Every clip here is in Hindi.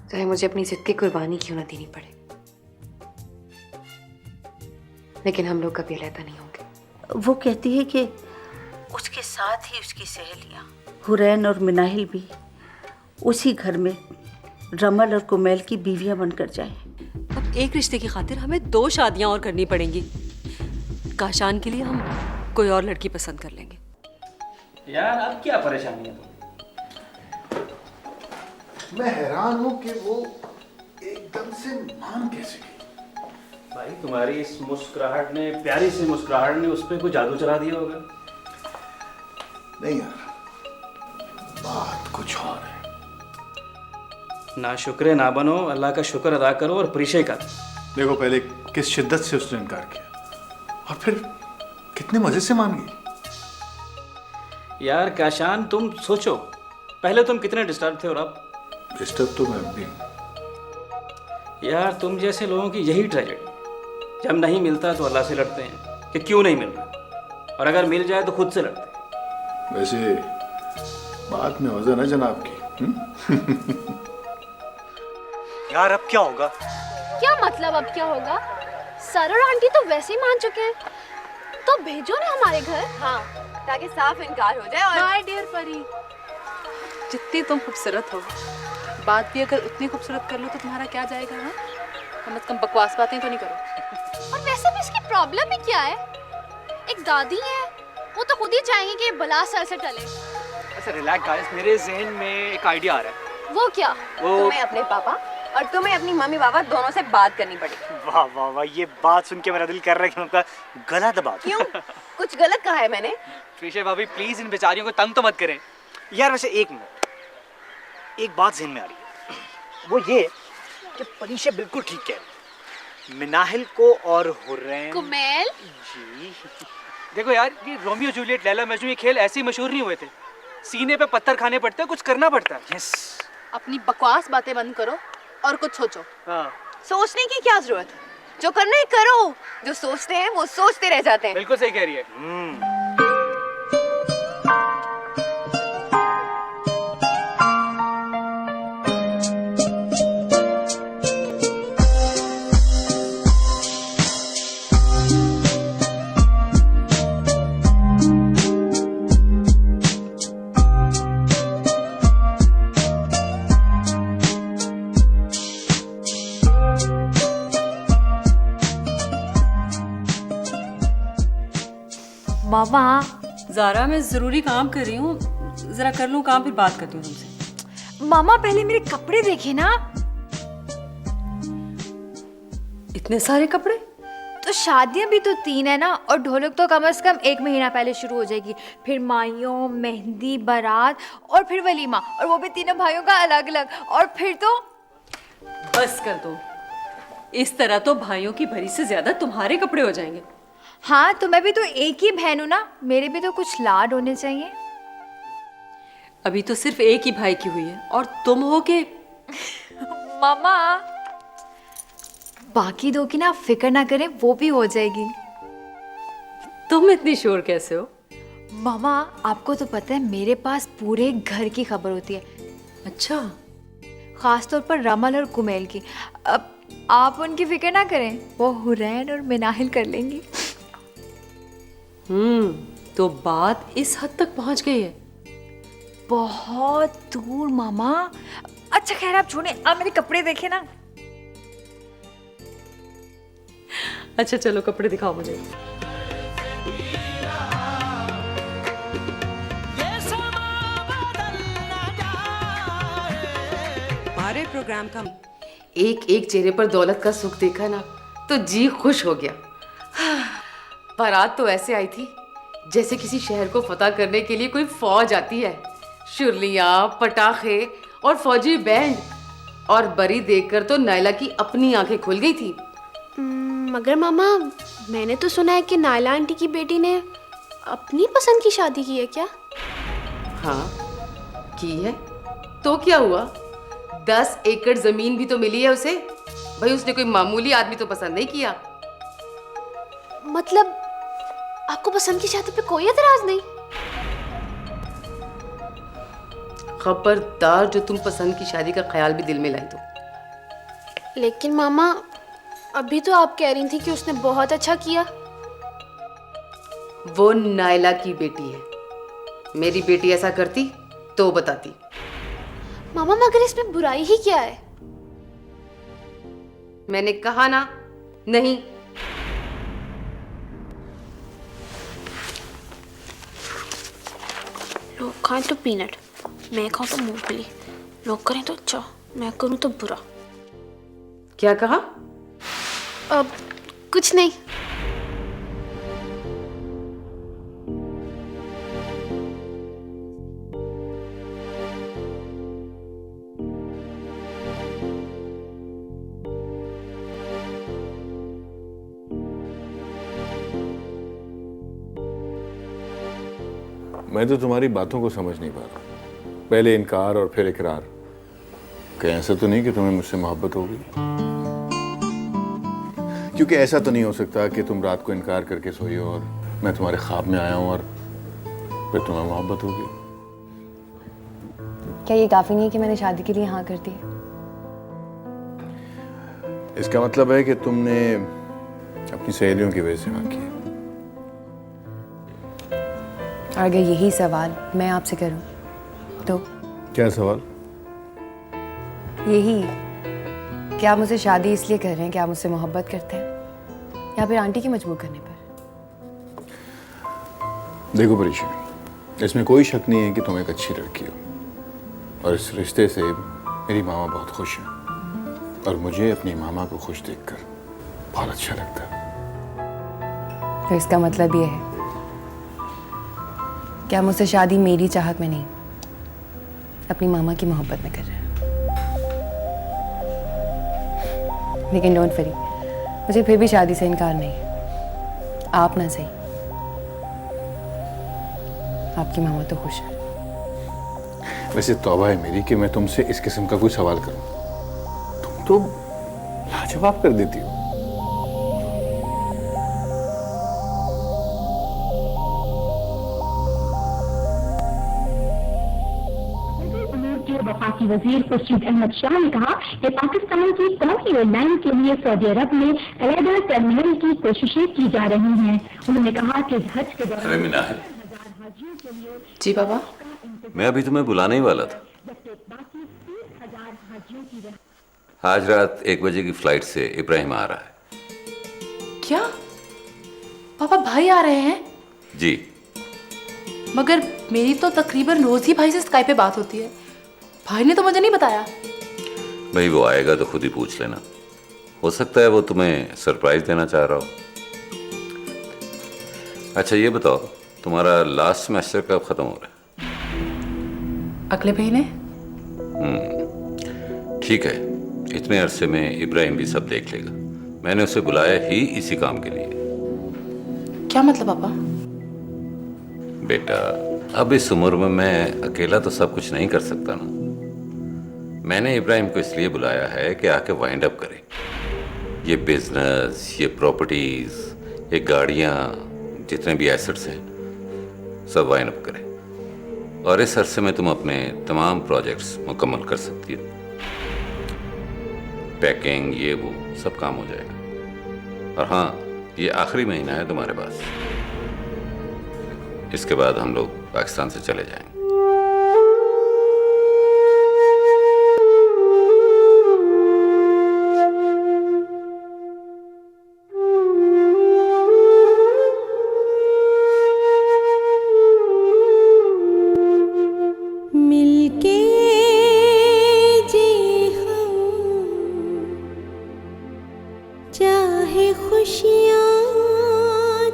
चाहे मुझे अपनी जिद की कुर्बानी क्यों ना देनी पड़े, लेकिन हम लोग कभी अलग नहीं होंगे। वो कहती है कि उसके साथ ही उसकी सहेलियां हुरैन और मिनाहिल भी उसी घर में रमल और कुमैल की बीवियां बनकर जाएं। अब एक रिश्ते की खातिर हमें 2 शादियां और करनी पड़ेंगी। काशान के लिए हम कोई और लड़की पसंद कर लेंगे। यार अब क्या परेशानी है? मैं हैरान हूँ कि वो एकदम से मान कैसे गई। भाई तुम्हारी इस मुस्कुराहट ने, प्यारी सी मुस्कुराहट ने उस पर कोई जादू चला दिया होगा। नहीं यार, बात कुछ और है। ना शुक्र ना बनो, अल्लाह का शुक्र अदा करो और परिचय कर। देखो पहले किस शिद्दत से उसने इनकार किया और फिर कितने मजे से मान गई। यार काशान तुम सोचो, पहले तुम कितने डिस्टर्ब थे और अब डिस्टर्ब तो मैं भी हूँ। यार तुम जैसे लोगों की यही ट्रेजेडी, जब नहीं मिलता तो अल्लाह से लड़ते हैं कि क्यों नहीं मिल रहा, और अगर मिल जाए तो खुद से लड़ते हैं। वैसे बात में वजन है जनाब की। यार अब क्या होगा? क्या मतलब अब क्या होगा? सर और आंटी तो वैसे ही मान चुके हैं, तो भेजो ना हमारे घर। हाँ, ताकि साफ इनकार हो जाए। और माय डियर परी, जितनी तुम खूबसूरत हो, बात भी अगर उतनी खूबसूरत कर लो तो तुम्हारा क्या जाएगा? हाँ, कम से कम बकवास बातें तो नहीं करो। और वैसे भी इसकी प्रॉब्लम ही क्या है? एक दादी है, वो तो खुद ही चाहेंगे कि ये बला सर से टले। अच्छा रिलैक्स गाइस, मेरे जहन में एक आइडिया आ रहा है। वो क्या? तुम्हें अपने पापा और तुम्हें अपनी मम्मी पापा दोनों से बात करनी पड़ेगी। वाह वाह वाह, ये बात सुन के मेरा दिल कर रहा है कि मैं उनका गला दबा दूं। क्यों? कुछ गलत कहा है मैंने? त्रिशा भाभी प्लीज इन बेचारियों को तंग तो मत करें। यार वैसे एक मिनट, एक बात जहन में आ रही है, वो ये कि परीशा बिल्कुल ठीक कह रही है। मिनाहिल को और हुरैन कुमैल जी, देखो यार ये रोमियो जूलियट लैला मजनू ये खेल ऐसे ही मशहूर नहीं हुए थे, सीने पे पत्थर खाने पड़ते हैं, कुछ करना पड़ता है। यस, अपनी बकवास बातें बंद करो और कुछ सोचो। हाँ सोचने की क्या जरूरत है? जो करना है करो, जो सोचते हैं वो सोचते रह जाते हैं। बिल्कुल सही कह रही है। मामा, ज़ारा मैं ज़रूरी काम कर रही हूँ, ज़रा कर लूँ काम, फिर बात करती हूँ तुमसे। मामा पहले मेरे कपड़े देखे ना। इतने सारे कपड़े? तो शादियां भी तो 3 है ना, और ढोलक तो कम से कम 1 महीना पहले शुरू हो जाएगी। फिर माइयों, मेहंदी, बारात और फिर वलीमा, और वो भी तीनों भाइयों का अलग अलग। और फिर तो बस कर दो, इस तरह तो भाइयों की भरी से ज्यादा तुम्हारे कपड़े हो जाएंगे। हाँ, तो मैं भी तो एक ही बहन हूँ ना, मेरे भी तो कुछ लाड होने चाहिए। अभी तो सिर्फ एक ही भाई की हुई है और तुम हो के मामा बाकी 2 की ना फिक्र ना करें, वो भी हो जाएगी। तुम इतनी श्योर कैसे हो? मामा आपको तो पता है मेरे पास पूरे घर की खबर होती है। अच्छा, खास तौर पर रमल और कुमैल की। अब आप उनकी फिक्र ना करें, वो हुरैन और मिनाहिल कर लेंगी। तो बात इस हद तक पहुंच गई है? बहुत दूर मामा। अच्छा खैर आप छोड़े, आप मेरे कपड़े देखे ना। अच्छा चलो कपड़े दिखाओ मुझे। हमारे प्रोग्राम का एक एक चेहरे पर दौलत का सुख देखा ना तो जी खुश हो गया। बारात तो ऐसे आई थी जैसे किसी शहर को फतह करने के लिए कोई फौज आती है। शुरलियां, पटाखे और फौजी बैंड, और बरी देखकर तो नायला की अपनी आंखें खुल गई थी। मगर मामा मैंने तो सुना है कि नायला आंटी की बेटी ने अपनी पसंद की शादी की है क्या? हाँ की है, तो क्या हुआ? 10 एकड़ जमीन भी तो मिली है उसे। भाई उसने कोई मामूली आदमी तो पसंद नहीं किया। मतलब आपको पसंद की शादी पे कोई एतराज नहीं? खबरदार जो तुम पसंद की शादी का ख्याल भी दिल में लाई तो। लेकिन मामा, अभी तो आप कह रही थी कि उसने बहुत अच्छा किया। वो नायला की बेटी है। मेरी बेटी ऐसा करती तो बताती। मामा, मगर इसमें बुराई ही क्या है? मैंने कहा ना, नहीं। लोग खाएं तो पीनट, मैं खाऊं तो मूंगफली। लोग करें तो अच्छा, मैं करूं तो बुरा। क्या कहा? अब कुछ नहीं। मैं तो तुम्हारी बातों को समझ नहीं पा रहा। पहले इनकार और फिर इकरार। कहीं ऐसा तो नहीं कि तुम्हें मुझसे मोहब्बत होगी? क्योंकि ऐसा तो नहीं हो सकता कि तुम रात को इनकार करके सोई हो और मैं तुम्हारे ख्वाब में आया हूं और फिर तुम्हें मोहब्बत होगी। क्या ये काफी नहीं कि मैंने शादी के लिए हाँ कर दी? इसका मतलब है कि तुमने अपनी सहेलियों की वजह से हाँ की। और अगर यही सवाल मैं आपसे करूं तो? क्या सवाल? यही, क्या आप मुझसे शादी इसलिए कर रहे हैं कि आप मुझसे मोहब्बत करते हैं, या फिर आंटी की मजबूर करने पर? देखो परीक्षा, इसमें कोई शक नहीं है कि तुम एक अच्छी लड़की हो और इस रिश्ते से मेरी मामा बहुत खुश हैं और मुझे अपनी मामा को खुश देखकर बहुत अच्छा लगता है। तो इसका मतलब ये है कि आप मुझसे शादी मेरी चाहत में नहीं, अपनी मामा की मोहब्बत में कर रहे हैं। लेकिन डोंट वरी, मुझे फिर भी शादी से इनकार नहीं। आप ना सही, आपकी मामा तो खुश है। वैसे तौबा है मेरी कि मैं तुमसे इस किस्म का कोई सवाल करूं। तुम तो लाजवाब कर देती हो। वफाकी वजीर खुर्शीद अहमद शाह ने कहा कि पाकिस्तान की कौमी एयरलाइन के लिए सऊदी अरब में अलहदा टर्मिनल की कोशिशें की जा रही हैं। उन्होंने कहा कि हज के दौरान जी बाबा, मैं अभी तुम्हें बुलाने ही वाला था। आज रात 1 बजे की फ्लाइट से इब्राहिम आ रहा है। क्या पापा भाई आ रहे हैं? जी। मगर मेरी तो तकरीबन रोज ही भाई से स्काइप पे बात होती है। भाई ने तो मुझे नहीं बताया। भाई वो आएगा तो खुद ही पूछ लेना। हो सकता है वो तुम्हें सरप्राइज देना चाह रहा हो। अच्छा ये बताओ, तुम्हारा लास्ट सेमेस्टर कब खत्म हो रहा है? अगले महीने। ठीक है, इतने अरसे में इब्राहिम भी सब देख लेगा। मैंने उसे बुलाया ही इसी काम के लिए। क्या मतलब पापा? बेटा, अब इस उम्र में मैं अकेला तो सब कुछ नहीं कर सकता ना। मैंने इब्राहिम को इसलिए बुलाया है कि आके वाइंड अप करे। ये बिजनेस, ये प्रॉपर्टीज, ये गाड़ियाँ, जितने भी एसेट्स हैं सब वाइंड अप करे। और इस अरसे में तुम अपने तमाम प्रोजेक्ट्स मुकम्मल कर सकती हो। पैकिंग, ये वो सब काम हो जाएगा। और हाँ, ये आखिरी महीना है तुम्हारे पास। इसके बाद हम लोग पाकिस्तान से चले जाएंगे। मिलके जी हम, चाहे खुशियाँ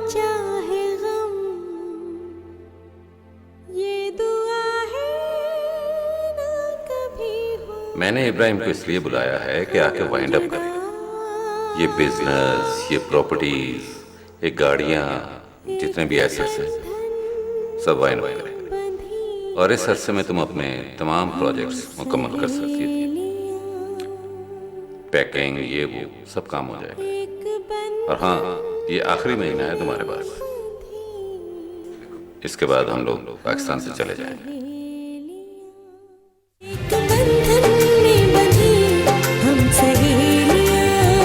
चाहे गम, ये दुआ है ना कभी हो। मैंने इब्राहिम को इसलिए बुलाया है कि आके वाइंड अप करे। ये बिजनेस, ये प्रॉपर्टीज, ये गाड़ियाँ, जितने भी एसेट्स हैं सब वाइंड अप करे। और इस अरसे में तुम अपने तमाम प्रोजेक्ट्स मुकम्मल कर सकती हो। पैकिंग, ये वो सब काम हो जाएगा। और हाँ, ये आखिरी महीना है तुम्हारे पास। इसके बाद हम लोग पाकिस्तान से चले जाएंगे।